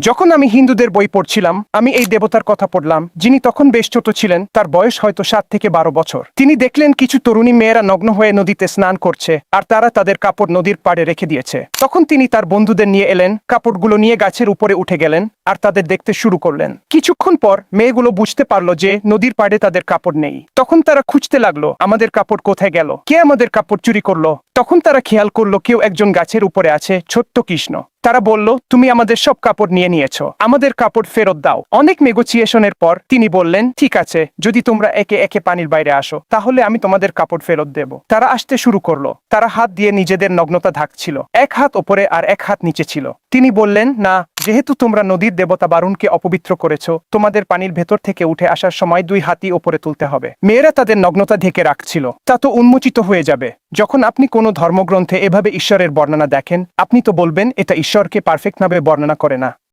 যখন আমি হিন্দুদের বই পড়ছিলাম আমি এই দেবতার কথা পড়লাম যিনি তখন বেশ ছোট ছিলেন, তার বয়স হয়তো 7 থেকে 12 বছর। তিনি দেখলেন কিছু তরুণী মেয়েরা নগ্ন হয়ে নদীতে স্নান করছে আর তারা তাদের কাপড় নদীর পাড়ে রেখে দিয়েছে। তখন তিনি তার বন্ধুদের নিয়ে এলেন, কাপড়গুলো নিয়ে গাছের উপরে উঠে গেলেন আর তাদের দেখতে শুরু করলেন। কিছুক্ষণ পর মেয়েগুলো বুঝতে পারলো যে নদীর পাড়ে তাদের কাপড় নেই। তখন তারা খুঁজতে লাগলো, আমাদের কাপড় কোথায় গেল, কে আমাদের কাপড় চুরি করলো। তখন তারা খেয়াল করলো কেউ একজন গাছের উপরে আছে, ছোট্ট কৃষ্ণ। তারা বলল, তুমি আমাদের সব কাপড় নিয়ে নিয়েছো, আমাদের কাপড় ফেরত দাও। অনেক নেগোসিয়েশনের পর তিনি বললেন, ঠিক আছে, যদি তোমরা একে একে পানির বাইরে আসো তাহলে আমি তোমাদের কাপড় ফেরত দেব। তারা আসতে শুরু করলো। তারা হাত দিয়ে নিজেদের নগ্নতা ঢাকছিল, এক হাত ওপরে আর এক হাত নিচে ছিল। তিনি বললেন, না, যেহেতু তোমরা নদীর দেবতা বারুণকে অপবিত্র করেছো, তোমাদের পানির ভেতর থেকে উঠে আসার সময় 2 হাতই ওপরে তুলতে হবে। মেয়েরা তাদের নগ্নতা ঢেকে রাখছিল, তা তো উন্মোচিত হয়ে যাবে। যখন আপনি কোনো ধর্মগ্রন্থে এভাবে ঈশ্বরের বর্ণনা দেখেন, আপনি তো বলবেন এটা ঈশ্বরকে পারফেক্টভাবে বর্ণনা করে না।